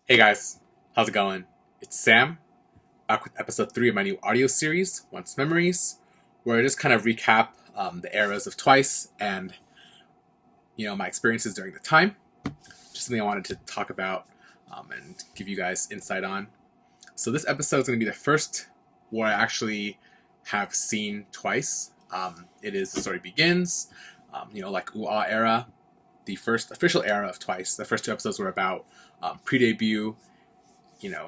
Hey guys, how's it going? It's Sam, back with episode 3 of my new audio series, Once Memories, where I just kind of recap the eras of Twice and, my experiences during the time. Just something I wanted to talk about and give you guys insight on. So this episode is going to be the first where I actually have seen Twice. It is The Story Begins, like UA era, the first official era of Twice. The first two episodes were about pre-debut,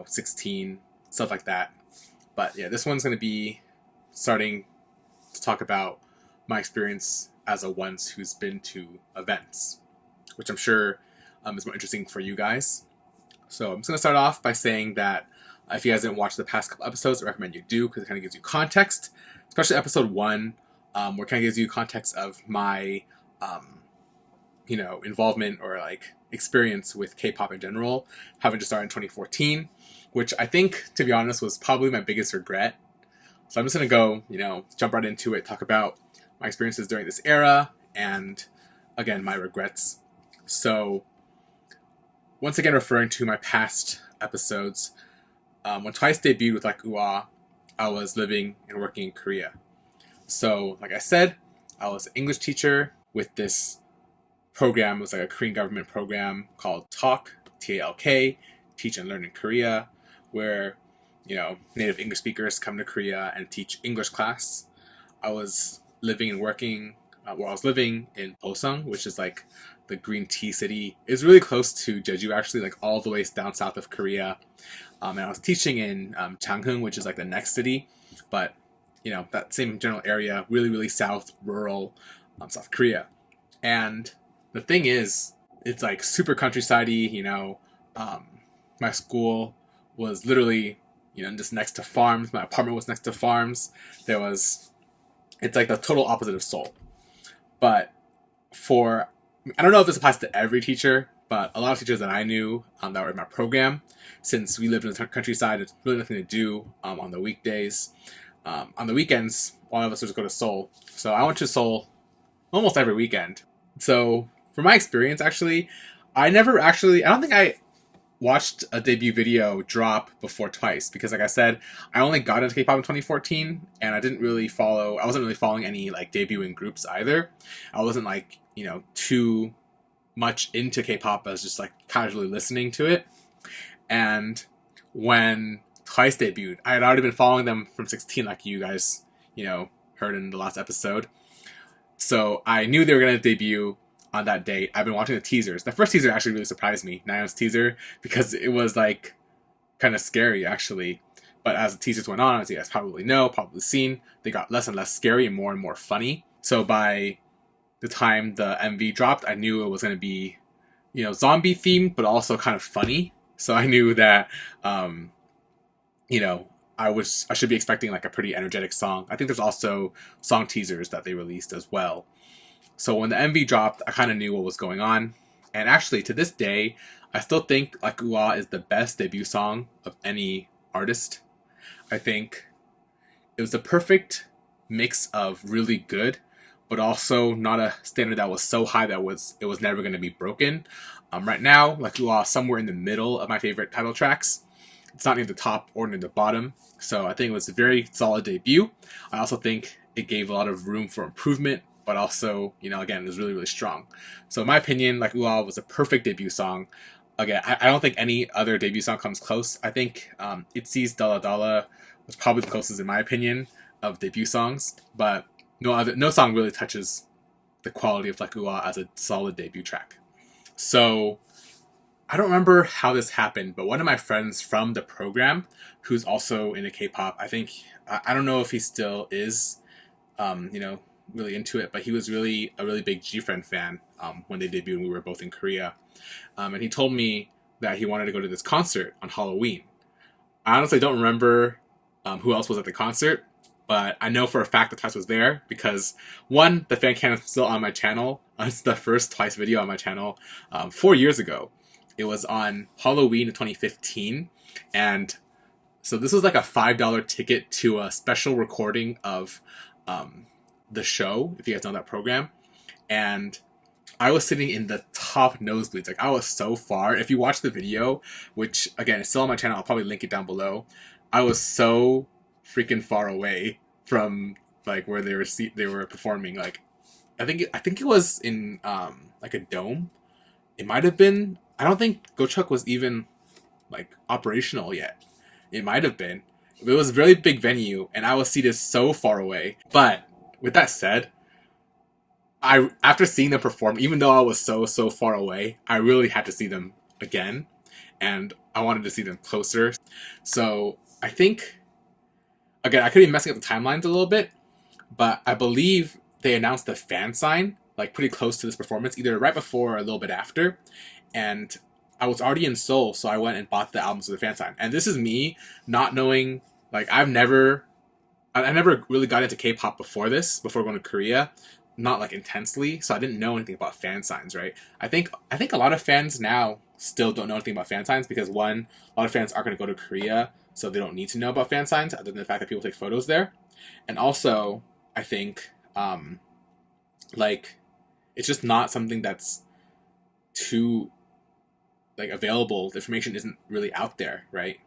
16, stuff like that. But yeah, this one's going to be starting to talk about my experience as a once who's been to events, which I'm sure is more interesting for you guys. So I'm just going to start off by saying that if you guys didn't watch the past couple episodes, I recommend you do because it kind of gives you context, especially episode 1, where it kind of gives you context of my, involvement or like experience with K-pop in general, having just started in 2014, which I think, to be honest, was probably my biggest regret. So I'm just going to go, jump right into it, talk about my experiences during this era, and again, my regrets. So once again, referring to my past episodes, when Twice debuted with like UA, I was living and working in Korea. So like I said, I was an English teacher with this program. It was like a Korean government program called TALK, T-A-L-K, Teach and Learn in Korea, where, native English speakers come to Korea and teach English class. I was living and working, I was living in Posung, which is like the green tea city. It's really close to Jeju, actually, like all the way down south of Korea. And I was teaching in Changhung, which is like the next city, but, that same general area, really, really south, rural South Korea. And the thing is, it's like super countryside-y, my school was literally, just next to farms. My apartment was next to farms. It's like the total opposite of Seoul. But I don't know if this applies to every teacher, but a lot of teachers that I knew that were in my program, since we lived in the countryside, it's really nothing to do on the weekdays. On the weekends, all of us would just go to Seoul. So I went to Seoul almost every weekend. So from my experience, actually, I don't think I watched a debut video drop before Twice, because like I said, I only got into K-pop in 2014, and I wasn't really following any like debuting groups either. I wasn't like, too much into K-pop. I was just like casually listening to it. And when Twice debuted, I had already been following them from 16, like you guys, heard in the last episode. So I knew they were going to debut on that date. I've been watching the teasers. The first teaser actually really surprised me, Nayeon's teaser, because it was like kind of scary actually. But as the teasers went on, as you guys probably seen, they got less and less scary and more funny. So by the time the MV dropped, I knew it was going to be, zombie themed, but also kind of funny. So I knew that, I should be expecting like a pretty energetic song. I think there's also song teasers that they released as well. So when the MV dropped, I kind of knew what was going on. And actually, to this day, I still think like UA is the best debut song of any artist. I think it was the perfect mix of really good, but also not a standard that was so high that it was never going to be broken. Right now, like UA is somewhere in the middle of my favorite title tracks. It's not near the top or near the bottom. So I think it was a very solid debut. I also think it gave a lot of room for improvement, but also, again, it was really, really strong. So in my opinion, like UA was a perfect debut song. Again, I don't think any other debut song comes close. I think ITZY's Dala Dala was probably the closest in my opinion of debut songs, but no song really touches the quality of like UA as a solid debut track. So I don't remember how this happened, but one of my friends from the program, who's also into K-pop, I don't know if he still is, really into it, but he was really a really big G-Friend fan when they debuted and we were both in Korea. And he told me that he wanted to go to this concert on Halloween. I honestly don't remember who else was at the concert, but I know for a fact that Twice was there because, one, the fan cam is still on my channel. It's the first Twice video on my channel 4 years ago. It was on Halloween of 2015, and so this was like a $5 ticket to a special recording of the show, if you guys know that program. And I was sitting in the top nosebleeds. Like, I was so far. If you watch the video, which again is still on my channel, I'll probably link it down below. I was so freaking far away from like where they were performing. Like, I think it was in like a dome. It might have been. I don't think Go Truck was even like operational yet. It might have been. It was a really big venue, and I was seated so far away. But with that said, I after seeing them perform, even though I was so far away, I really had to see them again, and I wanted to see them closer. So I think again I could be messing up the timelines a little bit, but I believe they announced the fan sign like pretty close to this performance, either right before or a little bit after, and I was already in Seoul, so I went and bought the albums with the fan sign. And this is me not knowing, like I never really got into K-pop before going to Korea, not like intensely, so I didn't know anything about fan signs, right? I think a lot of fans now still don't know anything about fan signs because one, a lot of fans aren't going to go to Korea, so they don't need to know about fan signs other than the fact that people take photos there. And also, I think like it's just not something that's too like available. The information isn't really out there, right?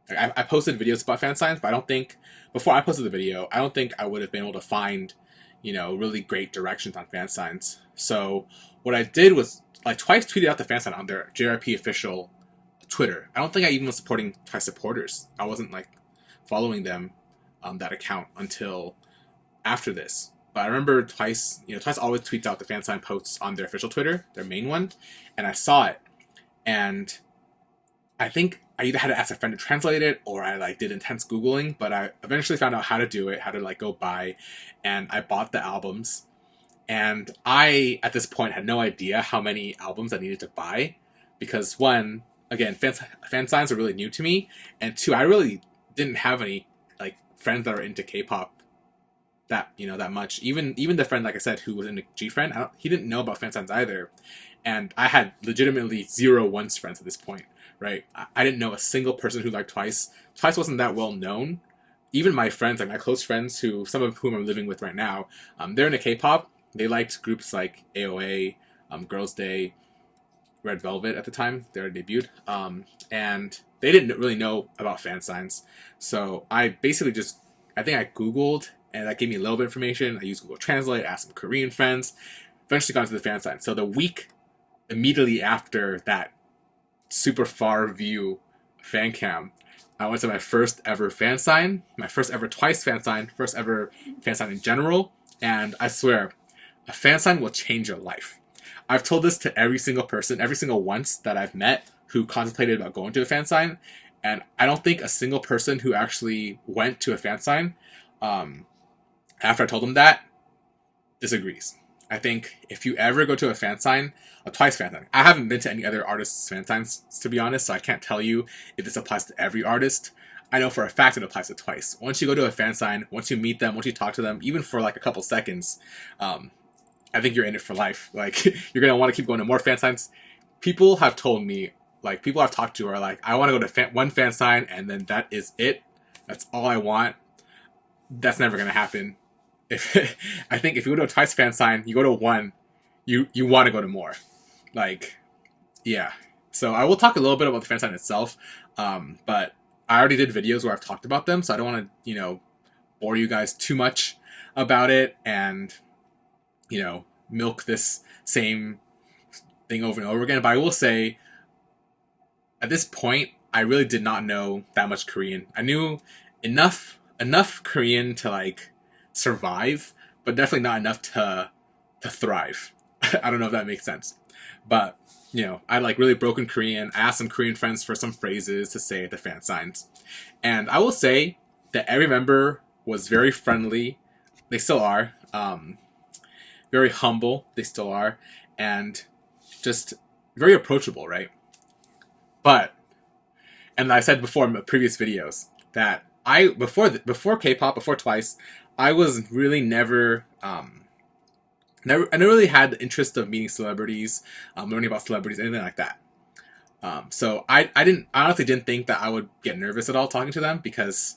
Like, I posted videos about fan signs, but I don't think before I posted the video, I don't think I would have been able to find, really great directions on fan signs. So what I did was like Twice tweeted out the fan sign on their JRP official Twitter. I don't think I even was supporting Twice supporters. I wasn't like following them on that account until after this. But I remember Twice, Twice always tweets out the fan sign posts on their official Twitter, their main one, and I saw it, and I think I either had to ask a friend to translate it or I like did intense Googling, but I eventually found out how to do it, how to like go buy, and I bought the albums. And I, at this point, had no idea how many albums I needed to buy because one, again, fan signs are really new to me, and two, I really didn't have any like friends that are into K-pop that much. Even the friend, like I said, who was into G-Friend, he didn't know about fan signs either. And I had legitimately zero once friends at this point, right? I didn't know a single person who liked Twice. Twice wasn't that well known. Even my friends, like my close friends, some of whom I'm living with right now, they're into K-pop. They liked groups like AOA, Girls' Day, Red Velvet at the time. They were debuted. And they didn't really know about fan signs. So I basically I think I Googled, and that gave me a little bit of information. I used Google Translate, asked some Korean friends, eventually got into the fan sign. So the week immediately after that super far view fan cam, I went to my first ever fan sign, my first ever Twice fan sign, first ever fan sign in general, and I swear, a fan sign will change your life. I've told this to every single person, every single once that I've met who contemplated about going to a fan sign, and I don't think a single person who actually went to a fan sign, after I told them that, disagrees. I think if you ever go to a fan sign, a Twice fan sign, I haven't been to any other artists' fan signs, to be honest, so I can't tell you if this applies to every artist. I know for a fact it applies to Twice. Once you go to a fan sign, once you meet them, once you talk to them, even for like a couple seconds, I think you're in it for life. Like, you're going to want to keep going to more fan signs. People have told me, like, people I've talked to are like, I want to go to one fan sign and then that is it. That's all I want. That's never going to happen. I think if you go to a Twice fan sign, you go to one, you want to go to more. Like, yeah. So I will talk a little bit about the fan sign itself, but I already did videos where I've talked about them, so I don't want to, bore you guys too much about it and, milk this same thing over and over again. But I will say, at this point, I really did not know that much Korean. I knew enough Korean to like survive, but definitely not enough to thrive. I don't know if that makes sense. But, I like really broken Korean. I asked some Korean friends for some phrases to say at the fan signs. And I will say that every member was very friendly. They still are. Very humble. They still are. And just very approachable, right? But, and I said before in my previous videos, that before K-pop, before Twice, I was really I never really had the interest of meeting celebrities, learning about celebrities, anything like that. So I honestly didn't think that I would get nervous at all talking to them because,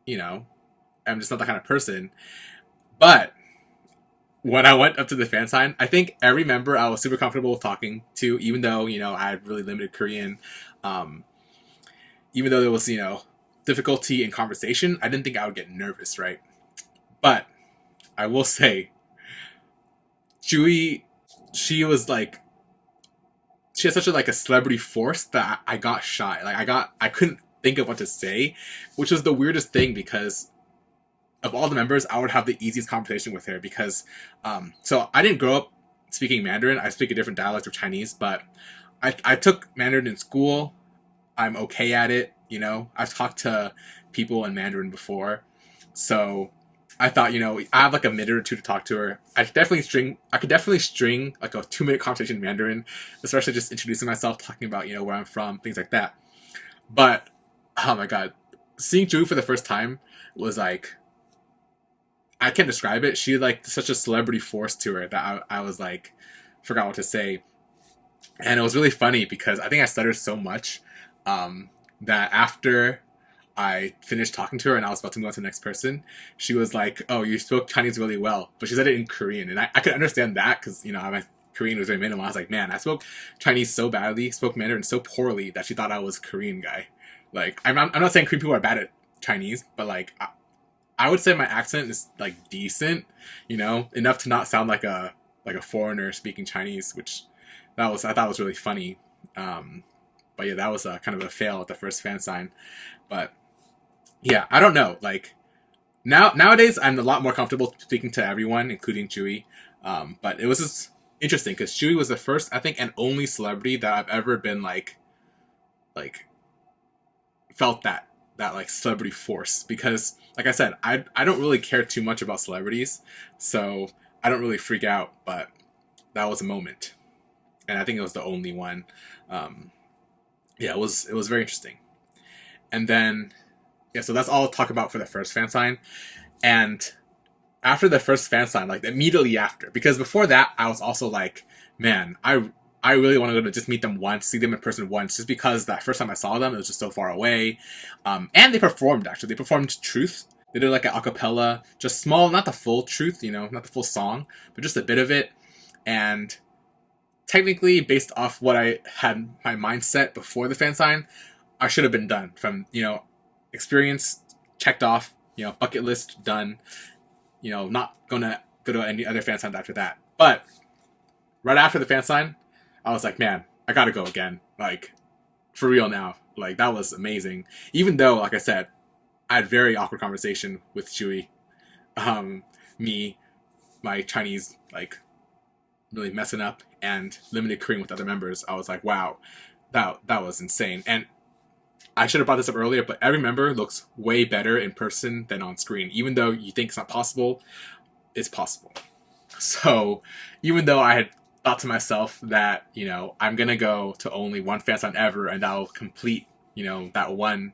I'm just not that kind of person. But when I went up to the fan sign, I think every member I was super comfortable with talking to, even though, I had really limited Korean. Um, Even though there was, difficulty in conversation, I didn't think I would get nervous, right? But I will say, Jui, she was like, she had such a celebrity force that I got shy. I couldn't think of what to say, which was the weirdest thing because of all the members, I would have the easiest conversation with her because, so I didn't grow up speaking Mandarin. I speak a different dialect of Chinese, but I took Mandarin in school. I'm okay at it. I've talked to people in Mandarin before, so I thought, I have like a minute or two to talk to her. I could definitely string like a 2-minute conversation in Mandarin, especially just introducing myself, talking about, where I'm from, things like that. But, oh my god, seeing Drew for the first time was like, I can't describe it. She like such a celebrity force to her that I was like, forgot what to say. And it was really funny because I think I stuttered so much that after I finished talking to her and I was about to move on to the next person, she was like, "Oh, you spoke Chinese really well," but she said it in Korean, and I could understand that because my Korean was very minimal. I was like, "Man, I spoke Chinese so badly, spoke Mandarin so poorly that she thought I was a Korean guy." Like, I'm not saying Korean people are bad at Chinese, but like I would say my accent is like decent, enough to not sound like a foreigner speaking Chinese, which I thought was really funny. But yeah, that was kind of a fail at the first fan sign. But yeah, I don't know. Like nowadays, I'm a lot more comfortable speaking to everyone, including Chewy. But it was just interesting because Chewy was the first, I think, and only celebrity that I've ever been like felt that like celebrity force. Because like I said, I don't really care too much about celebrities, so I don't really freak out. But that was a moment, and I think it was the only one. Yeah, it was very interesting. And then, yeah, so that's all I'll talk about for the first fan sign. And after the first fan sign, like immediately after, because before that, I was also like, man, I really want to go to just meet them once, see them in person once, just because that first time I saw them, it was just so far away. And they performed, actually. They performed Truth. They did like an acapella, just small, not the full Truth, not the full song, but just a bit of it. And technically, based off what I had my mindset before the fan sign, I should have been done. From, experience checked off, bucket list done, not gonna go to any other fan signs after that. But right after the fan sign, I was like, man, I gotta go again. Like, for real now. Like, that was amazing. Even though, like I said, I had very awkward conversation with Chewy. Me, my Chinese, like, really messing up, and limited Korean with other members. I was like, wow, that was insane. And I should have brought this up earlier, but every member looks way better in person than on screen. Even though you think it's not possible, it's possible. So even though I had thought to myself that, I'm going to go to only one fan sign ever and that'll complete, that one,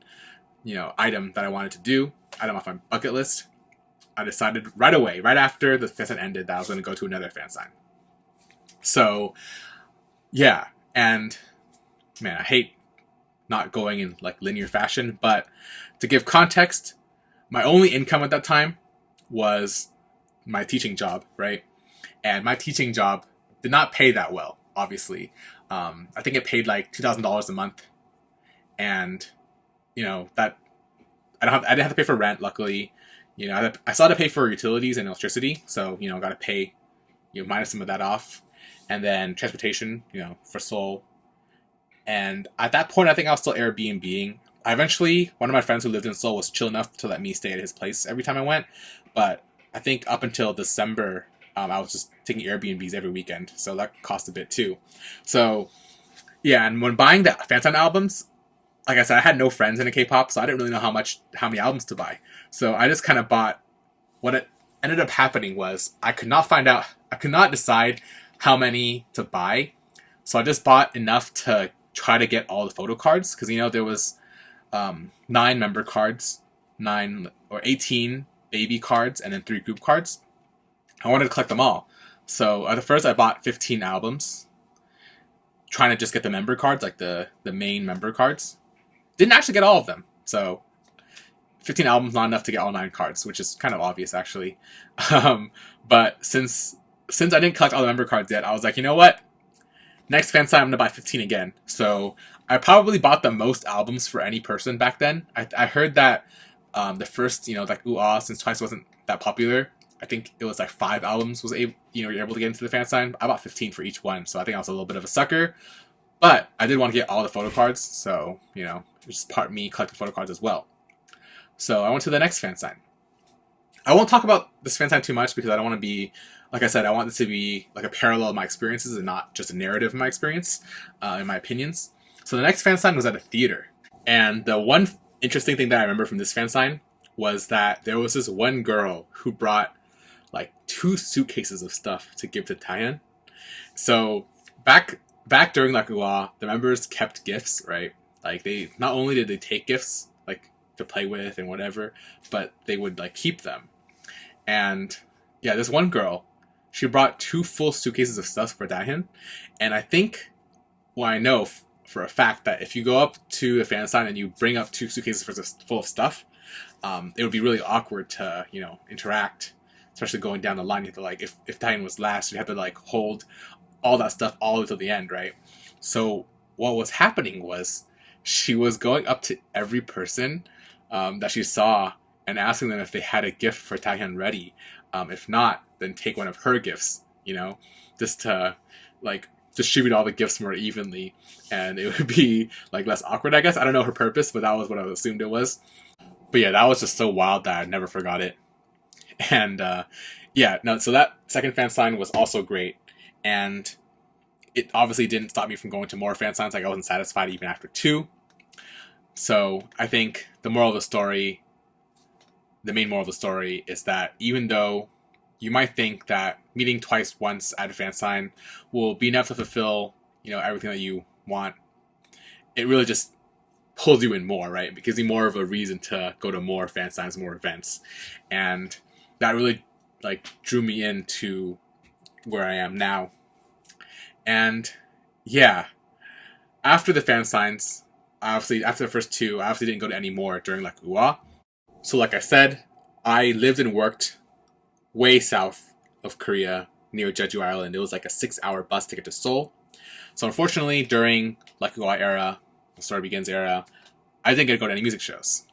item that I wanted to do, item off my bucket list, I decided right away, right after the fan sign ended, that I was going to go to another fan sign. So, yeah, and man, I hate not going in like linear fashion, but to give context, my only income at that time was my teaching job, right? And my teaching job did not pay that well, obviously. I think it paid like $2,000 a month, and that I didn't have to pay for rent. Luckily, I still had to pay for utilities and electricity, so got to pay minus some of that off, and then transportation, for Seoul. And at that point, I think I was still Airbnb-ing. Eventually, one of my friends who lived in Seoul was chill enough to let me stay at his place every time I went. But I think up until December, I was just taking Airbnbs every weekend. So that cost a bit too. So, yeah, and when buying the fan albums, like I said, I had no friends in K-pop, so I didn't really know how many albums to buy. So I just kind of bought. What it ended up happening was I could not decide how many to buy. So I just bought enough to try to get all the photo cards, because there was 9 member cards, 9 or 18 baby cards, and then 3 group cards. I wanted to collect them all. So at first I bought 15 albums, trying to just get the member cards, like the main member cards. Didn't actually get all of them. So 15 albums not enough to get all 9 cards, which is kind of obvious actually. Um, but since I didn't collect all the member cards yet, I was like, you know what? Next fan sign, I'm gonna buy 15 again. So I probably bought the most albums for any person back then. I heard that the first, like Ooh Ah, since Twice wasn't that popular, I think it was like 5 albums was able, you're able to get into the fan sign. I bought 15 for each one, so I think I was a little bit of a sucker. But I did want to get all the photo cards, so it's part me collecting photo cards as well. So I went to the next fan sign. I won't talk about this fan sign too much because I don't want to be, like I said, I want this to be like a parallel of my experiences and not just a narrative of my experience, in my opinions. So the next fan sign was at a theater. And the one interesting thing that I remember from this fan sign was that there was this one girl who brought like 2 suitcases of stuff to give to Taehyun. So back during like UA, the members kept gifts, right? Like they not only did they take gifts like to play with and whatever, but they would like keep them. And yeah, this one girl, she brought 2 full suitcases of stuff for Taehyun, and I think, well, I know for a fact that if you go up to the fan sign and you bring up 2 suitcases full of stuff, it would be really awkward to interact, especially going down the line. You have to like if Taehyun was last, you have to like hold all that stuff all the way to the end, right? So what was happening was she was going up to every person that she saw and asking them if they had a gift for Taehyun ready. If not, then take one of her gifts, just to like distribute all the gifts more evenly, and it would be like less awkward, I guess. I don't know her purpose, but that was what I assumed it was. But yeah, that was just so wild that I never forgot it. And so that second fan sign was also great, and it obviously didn't stop me from going to more fan signs. Like I wasn't satisfied even after 2. So I think the main moral of the story is that even though you might think that meeting Twice once at a fan sign will be enough to fulfill, everything that you want, it really just pulls you in more, right? It gives you more of a reason to go to more fan signs, more events. And that really like drew me into where I am now. And yeah, after the fan signs, obviously after the first 2, I obviously didn't go to any more during like UA. So like I said, I lived and worked way south of Korea near Jeju Island. It was like a 6-hour bus ticket to Seoul. So unfortunately, during like UA era, the Story Begins era, I didn't get to go to any music shows.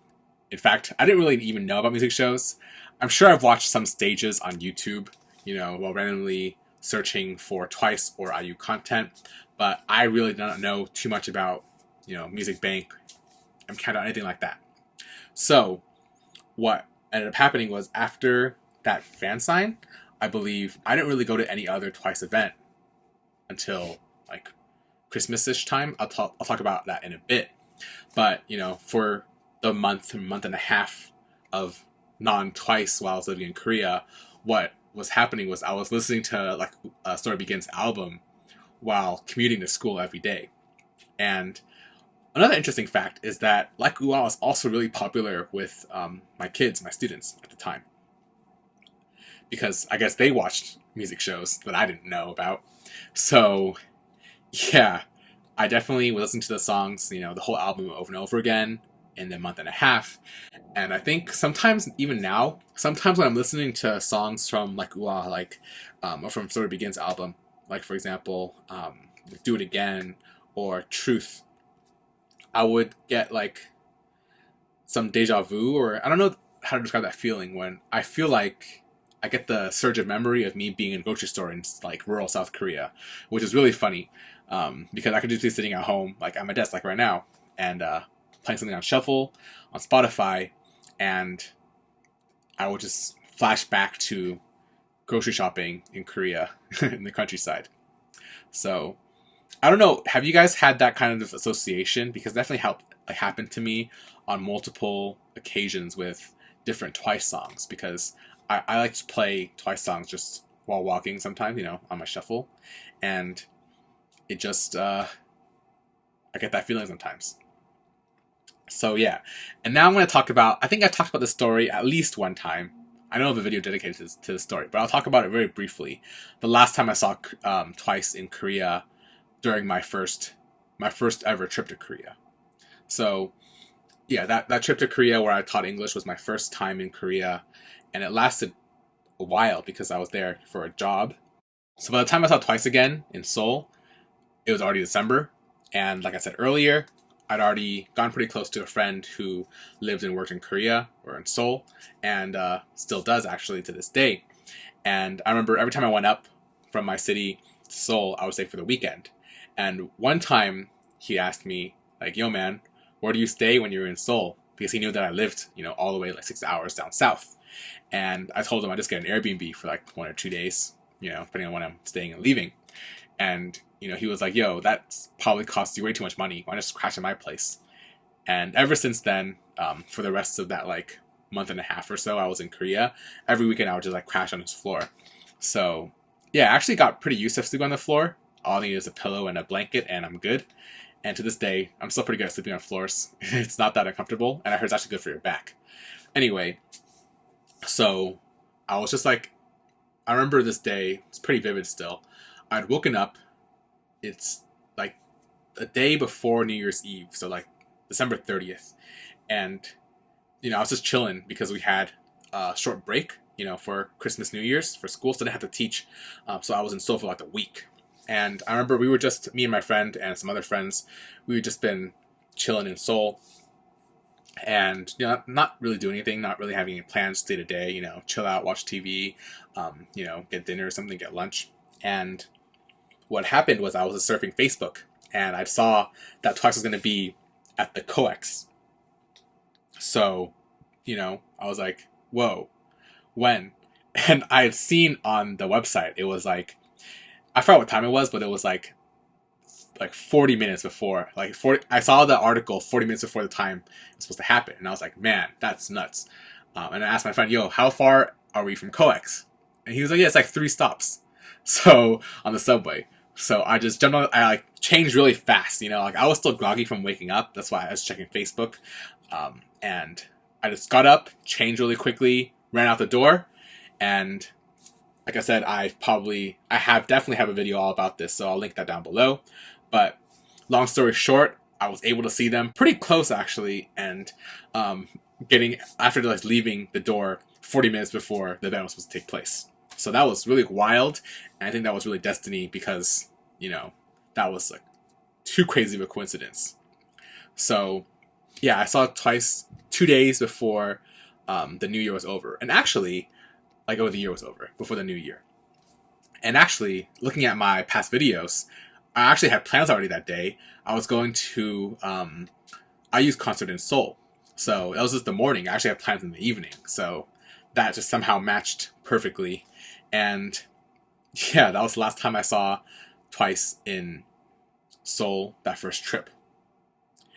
In fact, I didn't really even know about music shows. I'm sure I've watched some stages on YouTube, while randomly searching for Twice or IU content, but I really did not know too much about, Music Bank, MCAT, anything like that. So what ended up happening was after that fan sign, I believe I didn't really go to any other Twice event until like Christmas-ish time. I'll talk about that in a bit. But, for the month and a half of non-Twice while I was living in Korea, what was happening was I was listening to like Story Begins album while commuting to school every day. And another interesting fact is that Like UA was also really popular with my students at the time. Because I guess they watched music shows that I didn't know about. So, yeah, I definitely was listening to the songs, the whole album over and over again in a month and a half. And I think sometimes, even now, sometimes when I'm listening to songs from like UA, like, or from Story Begins album, like for example, Do It Again or Truth, I would get like some deja vu, or I don't know how to describe that feeling when I feel like I get the surge of memory of me being in a grocery store in like rural South Korea, which is really funny because I could just be sitting at home, like at my desk, like right now, and playing something on shuffle on Spotify, and I would just flash back to grocery shopping in Korea in the countryside. So I don't know. Have you guys had that kind of association? Because it definitely happened to me on multiple occasions with different Twice songs. Because I like to play Twice songs just while walking sometimes, on my shuffle, and it just I get that feeling sometimes. So yeah, and now I'm going to talk about. I think I've talked about this story at least one time. I know of a video dedicated to the story, but I'll talk about it very briefly. The last time I saw Twice in Korea during my first ever trip to Korea. So yeah, that trip to Korea where I taught English was my first time in Korea, and it lasted a while because I was there for a job. So by the time I saw Twice again in Seoul, it was already December, and like I said earlier, I'd already gotten pretty close to a friend who lived and worked in Korea or in Seoul, and still does actually to this day. And I remember every time I went up from my city to Seoul, I would stay for the weekend. And one time he asked me, like, yo man, where do you stay when you're in Seoul? Because he knew that I lived, all the way like 6 hours down south. And I told him I just get an Airbnb for like 1 or 2 days, depending on when I'm staying and leaving. And, he was like, yo, that probably costs you way too much money. Why not just crash at my place? And ever since then, for the rest of that like month and a half or so I was in Korea, every weekend I would just like crash on his floor. So yeah, I actually got pretty used to sleeping on the floor. All I need is a pillow and a blanket and I'm good. And to this day, I'm still pretty good at sleeping on floors. It's not that uncomfortable, and I heard it's actually good for your back. Anyway, so I was just like, I remember this day, it's pretty vivid still. I'd woken up, it's like a day before New Year's Eve, so like December 30th. And, I was just chilling because we had a short break, for Christmas, New Year's, for school, so I didn't have to teach. So I was in Seoul for like a week. And I remember we were just, me and my friend and some other friends, we had just been chilling in Seoul. And, not really doing anything, not really having any plans day to day, chill out, watch TV, get dinner or something, get lunch. And what happened was I was surfing Facebook and I saw that Twice was going to be at the COEX. So, I was like, whoa, when? And I had seen on the website, it was like, I forgot what time it was, but it was like 40 minutes before, like 40, I saw the article 40 minutes before the time it was supposed to happen. And I was like, man, that's nuts. And I asked my friend, yo, how far are we from COEX? And he was like, yeah, it's like 3 stops. So on the subway. So I just jumped on, I like changed really fast, like I was still groggy from waking up. That's why I was checking Facebook. And I just got up, changed really quickly, ran out the door. And like I said, definitely have a video all about this. So I'll link that down below. But long story short, I was able to see them pretty close actually. And after like leaving the door 40 minutes before the event was supposed to take place. So that was really wild, and I think that was really destiny because, that was like too crazy of a coincidence. So, yeah, I saw it Twice 2 days before the new year was over. And actually, the year was over, before the new year. And actually, looking at my past videos, I actually had plans already that day. I was going to IU's concert in Seoul. So, that was just the morning. I actually had plans in the evening. So, that just somehow matched perfectly. And yeah, that was the last time I saw Twice in Seoul, that first trip.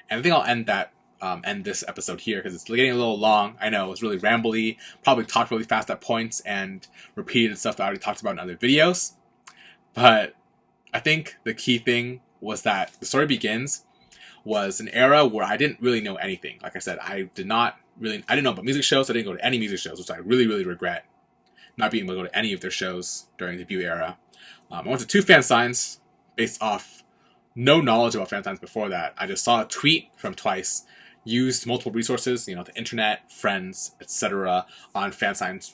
And I think I'll end this episode here because it's getting a little long. I know it's really rambly, probably talked really fast at points and repeated stuff that I already talked about in other videos. But I think the key thing was that The Story Begins was an era where I didn't really know anything. Like I said, I didn't know about music shows, so I didn't go to any music shows, which I really, really regret. Not being able to go to any of their shows during the debut era. I went to 2 fan signs based off no knowledge about fan signs before that. I just saw a tweet from Twice, used multiple resources, the internet, friends, etc. on fan signs,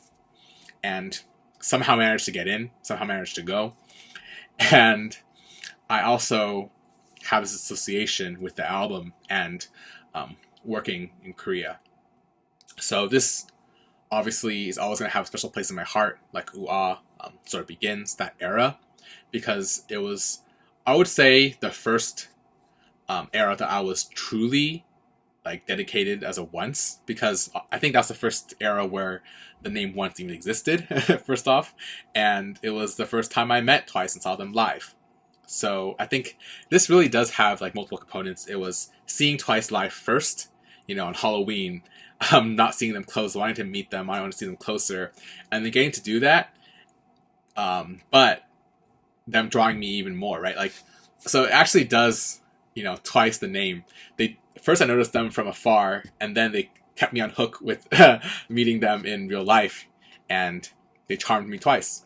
and somehow managed to get in, somehow managed to go. And I also have this association with the album and working in Korea. So this obviously is always going to have a special place in my heart, like Story Begins, that era, because it was, I would say, the first era that I was truly like dedicated as a Once, because I think that's the first era where the name Once even existed, first off, and it was the first time I met Twice and saw them live. So I think this really does have like multiple components. It was seeing Twice live first, on Halloween, not seeing them close, wanting to meet them, I want to see them closer, and then getting to do that, but them drawing me even more, right? Like, so it actually does, Twice the name. First I noticed them from afar, and then they kept me on hook with meeting them in real life, and they charmed me twice.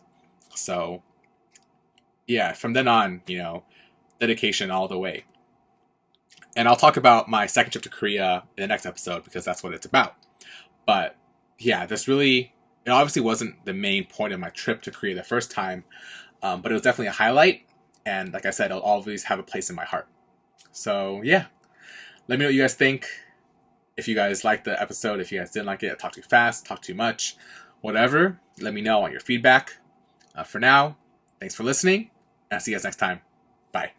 So yeah, from then on, dedication all the way. And I'll talk about my second trip to Korea in the next episode because that's what it's about. But yeah, it obviously wasn't the main point of my trip to Korea the first time, but it was definitely a highlight. And like I said, it'll always have a place in my heart. So yeah, let me know what you guys think. If you guys liked the episode, if you guys didn't like it, I talked too fast, talked too much, whatever, let me know. I want your feedback. For now, thanks for listening, and I'll see you guys next time. Bye.